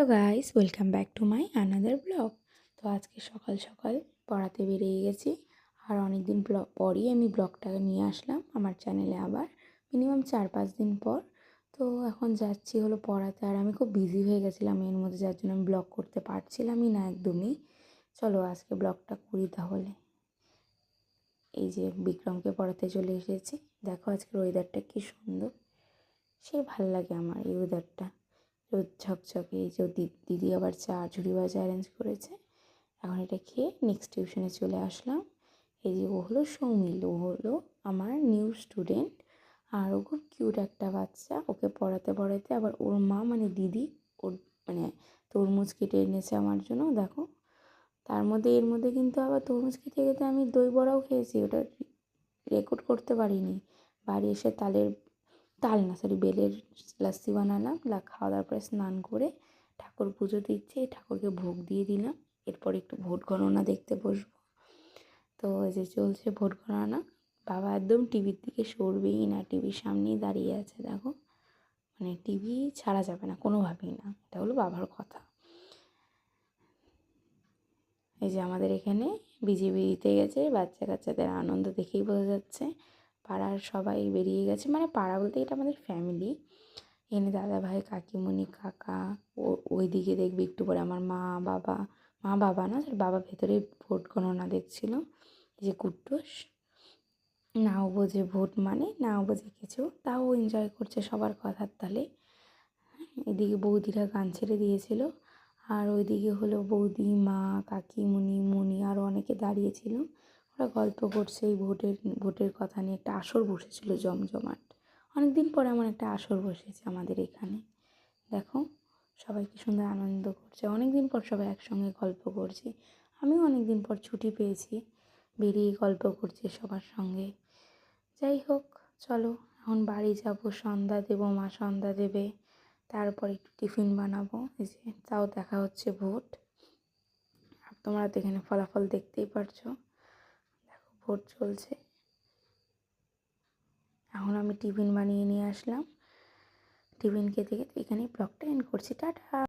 Hello guys, welcome back to my another blog. তো আজকে সকাল সকাল পড়াতে বেরিয়ে গেছি। আর অনেক দিন পরই আমি ব্লগটাকে নিয়ে আসলাম আমার চ্যানেলে, আবার মিনিমাম 4-5 দিন পর। তো এখন যাচ্ছি হলো পড়াতে, আর আমি খুব বিজি হয়ে গেছিলাম এর মধ্যে, যার জন্য আমি ব্লগ করতে পারছিলামই না একদমই। চলো আজকে ব্লগটা করি তাহলে। এই যে বিক্রমকে পড়াতে চলে এসেছি। দেখো আজকের ওয়েদারটা কি সুন্দর, সে ভাল লাগে আমার এই ওয়েদারটা। রোদ ঝকঝকে। এই যে দিদি আবার চা ঝুড়ি ভাজা অ্যারেঞ্জ করেছে। এখন এটা খেয়ে নেক্সট টিউশনে চলে আসলাম। এই যে ও হলো সৌমিল, ও হলো আমার নিউ স্টুডেন্ট। আর ও খুব কিউট একটা বাচ্চা। ওকে পড়াতে পড়াতে আবার ওর মা মানে দিদি ওর মানে তরমুজ কেটে এনেছে আমার জন্য। দেখো তার মধ্যে এর মধ্যে কিন্তু আবার তরমুজ খেতে খেতে আমি দই বড়াও খেয়েছি, ওটা রেকর্ড করতে পারিনি। বাড়ি এসে বেলের লাস্সি বানালাম। খাওয়া দাওয়ার পরে স্নান করে ঠাকুর পুজো দিচ্ছি, ঠাকুরকে ভোগ দিয়ে দিলাম। এরপর একটু ভোট গণনা দেখতে বসবো। তো এই যে চলছে ভোট গণনা। বাবা একদম টিভির দিকে সরবেই না, টিভির সামনেই দাঁড়িয়ে আছে। দেখো মানে টিভি ছাড়া যাবে না কোনোভাবেই না, এটা হলো বাবার কথা। এই যে আমাদের এখানে বিজেপি দিতে গেছে, বাচ্চা কাচ্চাদের আনন্দ দেখেই বোঝা যাচ্ছে। পাড়ার সবাই বেরিয়ে গেছে, মানে পাড়া বলতে এটা আমাদের ফ্যামিলি। এখানে দাদা ভাই, কাকিমণি, কাকা, ওইদিকে দেখবি একটু পরে আমার মা বাবা না, বাবা ভেতরে ভোট গণনা দেখছিল। এই যে কুট্টুস, নাও বোঝে ভোট মানে, নাও বোঝে কিছু, তাও এনজয় করছে সবার কথার তালে। এদিকে বৌদিরা গান ছেড়ে দিয়েছিল, আর ওইদিকে হলো বৌদি, মা, কাকিমণি, মুনি আরও অনেকে দাঁড়িয়েছিল। ওরা গল্প করছে এই ভোটের কথা নিয়ে। একটা আসর বসেছিল জমজমাট। অনেক দিন পরে আমার একটা আসর বসেছে আমাদের এখানে। দেখো সবাই কি সুন্দর আনন্দ করছে, অনেক দিন পর সবাই একসঙ্গে গল্প করছি। আমিও অনেক দিন পর ছুটি পেয়েছি, বেরিয়ে গল্প করছি সবার সঙ্গে। যাই হোক, চলো এখন বাড়ি যাব, সন্ধ্যা দেবো, মা সন্ধ্যা দেবে, তারপর একটু টিফিন বানাবো। এই যে তাও দেখা হচ্ছে ভোট। আর তোমরা তো এখানে ফলাফল দেখতেই পারছো। দেখো ভোট চলছে। এখন আমি টিফিন বানিয়ে নিয়ে আসলাম। টিফিন খেতে খেতে এখানেই ব্লগটা এন্ড করছি। টাটা।